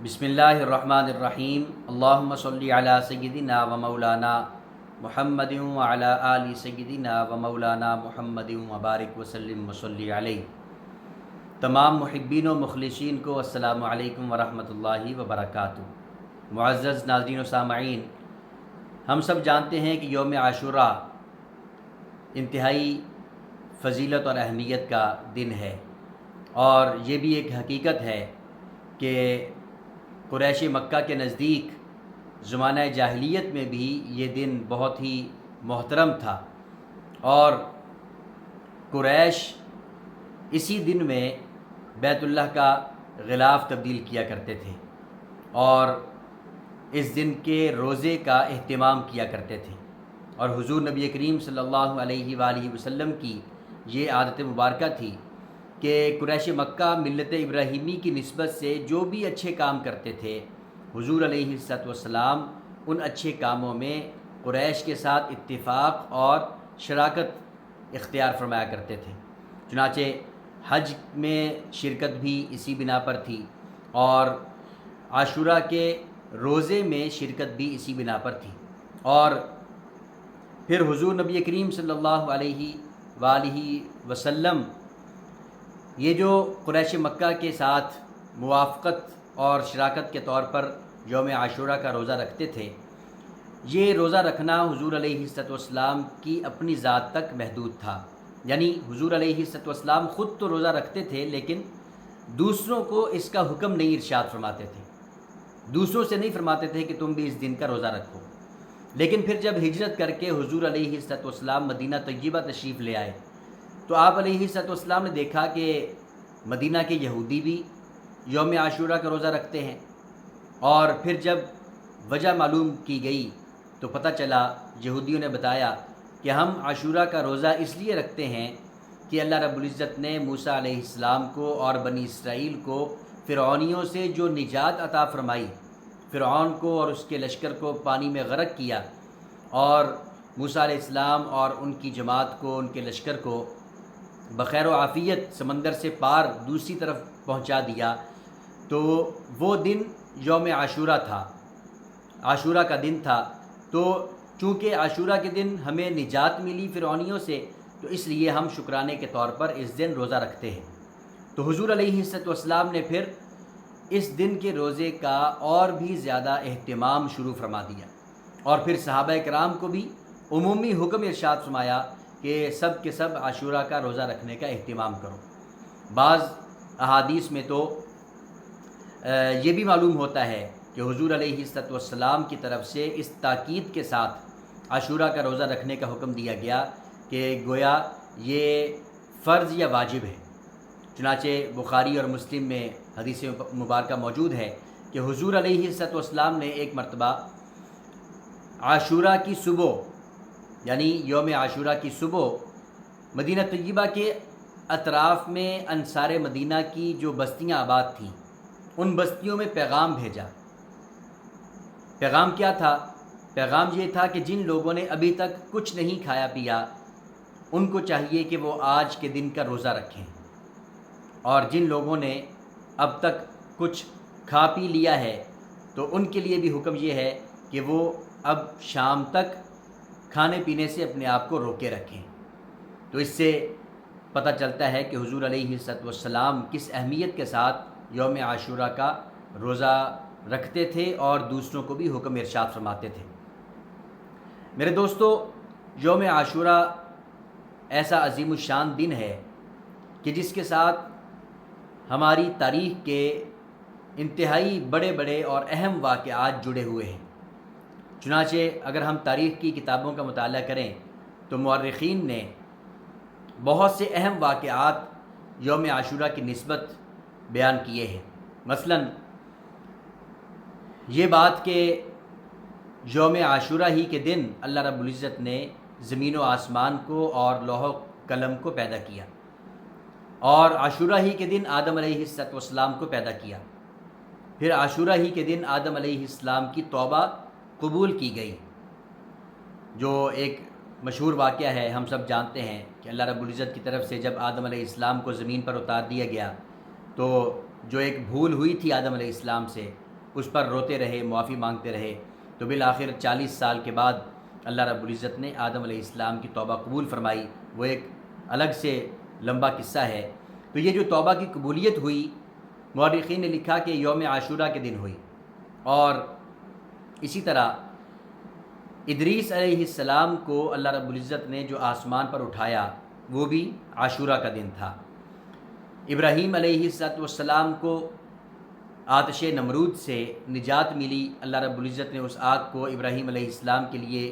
بسم اللہ الرحمن الرحیم اللہم صلی علی سیدنا و مولانا محمد وعلی آل سیدنا و مولانا محمد وبارک وسلم وصلی علیہ۔ تمام محبین و مخلصین کو السلام علیکم ورحمۃ اللہ وبرکاتہ۔ معزز ناظرین و سامعین، ہم سب جانتے ہیں کہ یوم عاشوراء انتہائی فضیلت اور اہمیت کا دن ہے، اور یہ بھی ایک حقیقت ہے کہ قریش مکہ کے نزدیک زمانہ جاہلیت میں بھی یہ دن بہت ہی محترم تھا، اور قریش اسی دن میں بیت اللہ کا غلاف تبدیل کیا کرتے تھے اور اس دن کے روزے کا اہتمام کیا کرتے تھے، اور حضور نبی کریم صلی اللہ علیہ وآلہ وسلم کی یہ عادت مبارکہ تھی کہ قریش مکہ ملت ابراہیمی کی نسبت سے جو بھی اچھے کام کرتے تھے، حضور علیہ الصلوۃ والسلام ان اچھے کاموں میں قریش کے ساتھ اتفاق اور شراکت اختیار فرمایا کرتے تھے۔ چنانچہ حج میں شرکت بھی اسی بنا پر تھی، اور عاشوراء کے روزے میں شرکت بھی اسی بنا پر تھی، اور پھر حضور نبی کریم صلی اللہ علیہ وآلہ وسلم یہ جو قریش مکہ کے ساتھ موافقت اور شراکت کے طور پر یوم عاشوراء کا روزہ رکھتے تھے، یہ روزہ رکھنا حضور علیہ الصلوۃ والسلام کی اپنی ذات تک محدود تھا۔ یعنی حضور علیہ الصلوۃ والسلام خود تو روزہ رکھتے تھے، لیکن دوسروں کو اس کا حکم نہیں ارشاد فرماتے تھے، دوسروں سے نہیں فرماتے تھے کہ تم بھی اس دن کا روزہ رکھو۔ لیکن پھر جب ہجرت کر کے حضور علیہ الصلوۃ والسلام مدینہ طیبہ تشریف لے آئے تو آپ علیہ الصلوۃ والسلام نے دیکھا کہ مدینہ کے یہودی بھی یوم عاشوراء کا روزہ رکھتے ہیں، اور پھر جب وجہ معلوم کی گئی تو پتہ چلا، یہودیوں نے بتایا کہ ہم عاشوراء کا روزہ اس لیے رکھتے ہیں کہ اللہ رب العزت نے موسیٰ علیہ السلام کو اور بنی اسرائیل کو فرعونیوں سے جو نجات عطا فرمائی، فرعون کو اور اس کے لشکر کو پانی میں غرق کیا، اور موسیٰ علیہ السلام اور ان کی جماعت کو، ان کے لشکر کو بخیر و عافیت سمندر سے پار دوسری طرف پہنچا دیا، تو وہ دن یوم عاشوراء تھا، عاشوراء کا دن تھا۔ تو چونکہ عاشوراء کے دن ہمیں نجات ملی فرعونیوں سے، تو اس لیے ہم شکرانے کے طور پر اس دن روزہ رکھتے ہیں۔ تو حضور علیہ الصلوۃ والسلام نے پھر اس دن کے روزے کا اور بھی زیادہ اہتمام شروع فرما دیا، اور پھر صحابہ کرام کو بھی عمومی حکم ارشاد فرمایا کہ سب کے سب عاشوراء کا روزہ رکھنے کا اہتمام کرو۔ بعض احادیث میں تو یہ بھی معلوم ہوتا ہے کہ حضور علیہ الصلوۃ والسلام کی طرف سے اس تاکید کے ساتھ عاشوراء کا روزہ رکھنے کا حکم دیا گیا کہ گویا یہ فرض یا واجب ہے۔ چنانچہ بخاری اور مسلم میں حدیث مبارکہ موجود ہے کہ حضور علیہ الصلوۃ والسلام نے ایک مرتبہ عاشوراء کی صبح، یعنی یوم عاشوراء کی صبح، مدینہ طیبہ کے اطراف میں انصار مدینہ کی جو بستیاں آباد تھیں، ان بستیوں میں پیغام بھیجا۔ پیغام کیا تھا؟ پیغام یہ تھا کہ جن لوگوں نے ابھی تک کچھ نہیں کھایا پیا، ان کو چاہیے کہ وہ آج کے دن کا روزہ رکھیں، اور جن لوگوں نے اب تک کچھ کھا پی لیا ہے تو ان کے لیے بھی حکم یہ ہے کہ وہ اب شام تک کھانے پینے سے اپنے آپ کو روکے رکھیں۔ تو اس سے پتہ چلتا ہے کہ حضور علیہ الصلوۃ والسلام کس اہمیت کے ساتھ یوم عاشوراء کا روزہ رکھتے تھے اور دوسروں کو بھی حکم ارشاد فرماتے تھے۔ میرے دوستو، یوم عاشوراء ایسا عظیم الشان دن ہے کہ جس کے ساتھ ہماری تاریخ کے انتہائی بڑے بڑے اور اہم واقعات جڑے ہوئے ہیں۔ چنانچہ اگر ہم تاریخ کی کتابوں کا مطالعہ کریں تو مورخین نے بہت سے اہم واقعات یوم عاشوراء کی نسبت بیان کیے ہیں۔ مثلا یہ بات کہ یوم عاشوراء ہی کے دن اللہ رب العزت نے زمین و آسمان کو اور لوح و قلم کو پیدا کیا، اور عاشوراء ہی کے دن آدم علیہ الصلوۃ والسلام کو پیدا کیا، پھر عاشوراء ہی کے دن آدم علیہ السلام کی توبہ قبول کی گئی۔ جو ایک مشہور واقعہ ہے، ہم سب جانتے ہیں کہ اللہ رب العزت کی طرف سے جب آدم علیہ السلام کو زمین پر اتار دیا گیا تو جو ایک بھول ہوئی تھی آدم علیہ السلام سے، اس پر روتے رہے، معافی مانگتے رہے، تو بالآخر 40 سال کے بعد اللہ رب العزت نے آدم علیہ السلام کی توبہ قبول فرمائی۔ وہ ایک الگ سے لمبا قصہ ہے۔ تو یہ جو توبہ کی قبولیت ہوئی، مورخین نے لکھا کہ یوم عاشورہ کے دن ہوئی، اور اسی طرح ادریس علیہ السلام کو اللہ رب العزت نے جو آسمان پر اٹھایا وہ بھی عاشورہ کا دن تھا۔ ابراہیم علیہ السلام کو آتش نمرود سے نجات ملی، اللہ رب العزت نے اس آگ کو ابراہیم علیہ السلام کے لیے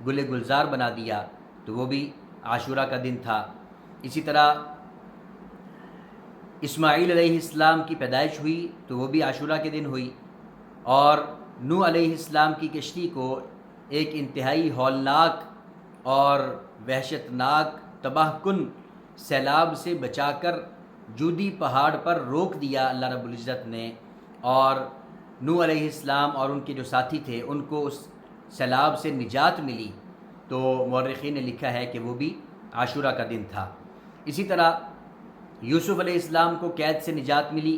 گل گلزار بنا دیا، تو وہ بھی عاشورہ کا دن تھا۔ اسی طرح اسماعیل علیہ السلام کی پیدائش ہوئی تو وہ بھی عاشورہ کے دن ہوئی، اور نوح علیہ السلام کی کشتی کو ایک انتہائی ہولناک اور وحشتناک تباہ کن سیلاب سے بچا کر جودی پہاڑ پر روک دیا اللہ رب العزت نے، اور نوح علیہ السلام اور ان کے جو ساتھی تھے ان کو اس سیلاب سے نجات ملی، تو مورخین نے لکھا ہے کہ وہ بھی عاشورہ کا دن تھا۔ اسی طرح یوسف علیہ السلام کو قید سے نجات ملی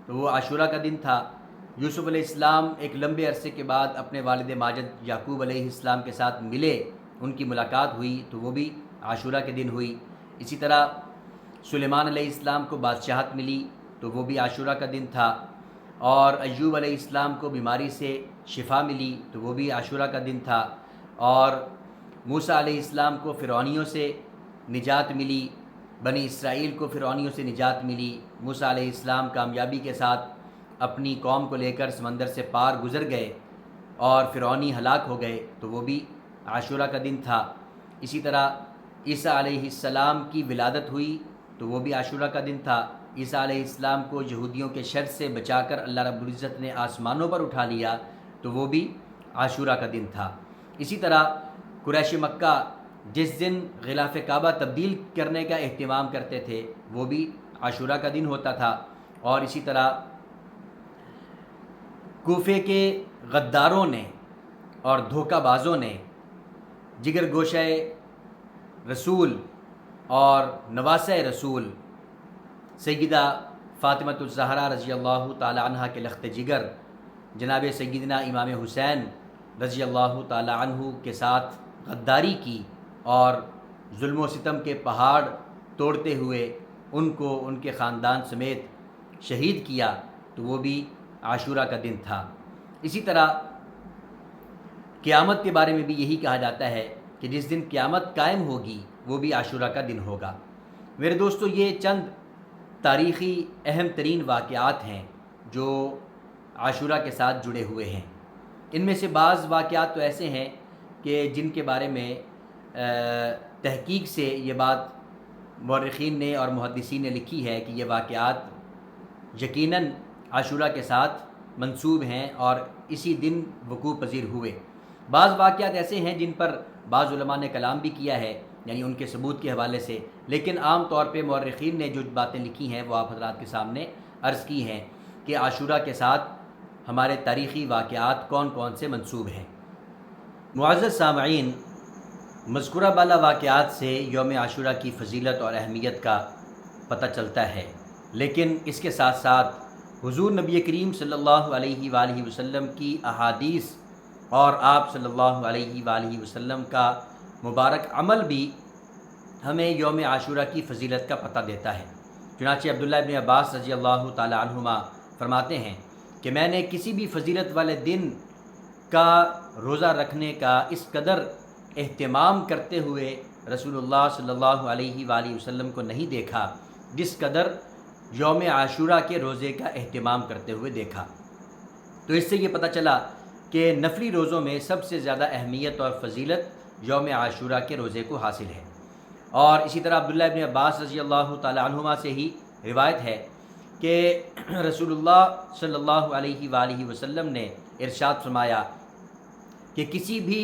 تو وہ عاشورہ کا دن تھا۔ یوسف علیہ السلام ایک لمبے عرصے کے بعد اپنے والد ماجد یعقوب علیہ السلام کے ساتھ ملے، ان کی ملاقات ہوئی تو وہ بھی عاشورہ کے دن ہوئی۔ اسی طرح سلیمان علیہ السلام کو بادشاہت ملی تو وہ بھی عاشورہ کا دن تھا، اور ایوب علیہ السلام کو بیماری سے شفا ملی تو وہ بھی عاشورہ کا دن تھا، اور موسیٰ علیہ السلام کو فرعونیوں سے نجات ملی، بنی اسرائیل کو فرعونیوں سے نجات ملی۔ موسیٰ علیہ السلام کامیابی کے ساتھ اپنی قوم کو لے کر سمندر سے پار گزر گئے اور فرعونی ہلاک ہو گئے تو وہ بھی عاشورہ کا دن تھا۔ اسی طرح عیسیٰ علیہ السلام کی ولادت ہوئی تو وہ بھی عاشورہ کا دن تھا۔ عیسیٰ علیہ السلام کو یہودیوں کے شر سے بچا کر اللہ رب العزت نے آسمانوں پر اٹھا لیا تو وہ بھی عاشورہ کا دن تھا۔ اسی طرح قریش مکہ جس دن غلاف کعبہ تبدیل کرنے کا اہتمام کرتے تھے وہ بھی عاشورہ کا دن ہوتا تھا، اور اسی طرح کوفے کے غداروں نے اور دھوکہ بازوں نے جگر گوشہ رسول اور نواسہ رسول سیدہ فاطمۃ الزہرا رضی اللہ تعالی عنہ کے لخت جگر جناب سیدنا امام حسین رضی اللہ تعالی عنہ کے ساتھ غداری کی اور ظلم و ستم کے پہاڑ توڑتے ہوئے ان کو ان کے خاندان سمیت شہید کیا تو وہ بھی عاشورہ کا دن تھا۔ اسی طرح قیامت کے بارے میں بھی یہی کہا جاتا ہے کہ جس دن قیامت قائم ہوگی وہ بھی عاشورہ کا دن ہوگا۔ میرے دوستو، یہ چند تاریخی اہم ترین واقعات ہیں جو عاشورہ کے ساتھ جڑے ہوئے ہیں۔ ان میں سے بعض واقعات تو ایسے ہیں کہ جن کے بارے میں تحقیق سے یہ بات مورخین نے اور محدثین نے لکھی ہے کہ یہ واقعات یقیناً عاشورہ کے ساتھ منسوب ہیں اور اسی دن وقوع پذیر ہوئے۔ بعض واقعات ایسے ہیں جن پر بعض علماء نے کلام بھی کیا ہے، یعنی ان کے ثبوت کے حوالے سے، لیکن عام طور پہ مورخین نے جو باتیں لکھی ہیں وہ آپ حضرات کے سامنے عرض کی ہیں کہ عاشورہ کے ساتھ ہمارے تاریخی واقعات کون کون سے منسوب ہیں۔ معزز سامعین، مذکورہ بالا واقعات سے یوم عاشورہ کی فضیلت اور اہمیت کا پتہ چلتا ہے، لیکن اس کے ساتھ ساتھ حضور نبی کریم صلی اللہ علیہ وآلہ وسلم کی احادیث اور آپ صلی اللہ علیہ وآلہ وسلم کا مبارک عمل بھی ہمیں یوم عاشورہ کی فضیلت کا پتہ دیتا ہے۔ چنانچہ عبداللہ ابن عباس رضی اللہ تعالی عنہما فرماتے ہیں کہ میں نے کسی بھی فضیلت والے دن کا روزہ رکھنے کا اس قدر اہتمام کرتے ہوئے رسول اللہ صلی اللہ علیہ وآلہ وسلم کو نہیں دیکھا جس قدر یوم عاشورہ کے روزے کا اہتمام کرتے ہوئے دیکھا۔ تو اس سے یہ پتہ چلا کہ نفلی روزوں میں سب سے زیادہ اہمیت اور فضیلت یوم عاشورہ کے روزے کو حاصل ہے۔ اور اسی طرح عبداللہ ابن عباس رضی اللہ تعالی عنہما سے ہی روایت ہے کہ رسول اللہ صلی اللہ علیہ وآلہ وسلم نے ارشاد فرمایا کہ کسی بھی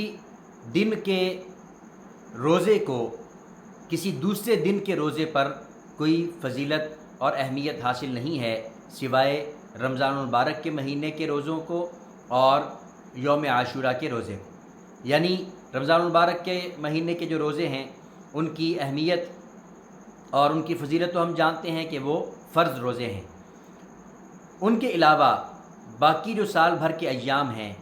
دن کے روزے کو کسی دوسرے دن کے روزے پر کوئی فضیلت اور اہمیت حاصل نہیں ہے سوائے رمضان المبارک کے مہینے کے روزوں کو اور یوم عاشورہ کے روزے کو۔ یعنی رمضان المبارک کے مہینے کے جو روزے ہیں ان کی اہمیت اور ان کی فضیلت تو ہم جانتے ہیں کہ وہ فرض روزے ہیں۔ ان کے علاوہ باقی جو سال بھر کے ایام ہیں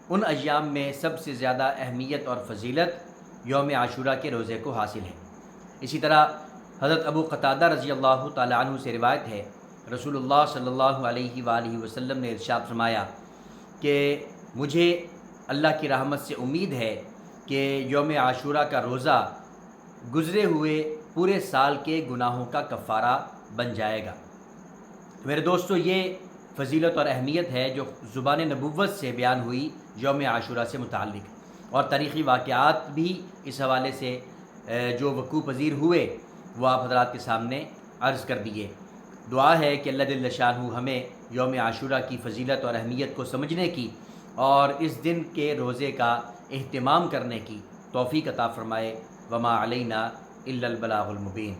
ان ایام میں سب سے زیادہ اہمیت اور فضیلت یوم عاشورہ کے روزے کو حاصل ہے۔ اسی طرح حضرت ابو قتادہ رضی اللہ تعالیٰ عنہ سے روایت ہے، رسول اللہ صلی اللہ علیہ وآلہ وسلم نے ارشاد فرمایا کہ مجھے اللہ کی رحمت سے امید ہے کہ یوم عاشورہ کا روزہ گزرے ہوئے پورے سال کے گناہوں کا کفارہ بن جائے گا۔ میرے دوستو، یہ فضیلت اور اہمیت ہے جو زبان نبوت سے بیان ہوئی یوم عاشورہ سے متعلق، اور تاریخی واقعات بھی اس حوالے سے جو وقوع پذیر ہوئے وہ آپ حضرات کے سامنے عرض کر دیے۔ دعا ہے کہ اللہ جل شانہ ہمیں یوم عاشورہ کی فضیلت اور اہمیت کو سمجھنے کی اور اس دن کے روزے کا اہتمام کرنے کی توفیق عطا فرمائے۔ وما علینا الا البلاغ المبین۔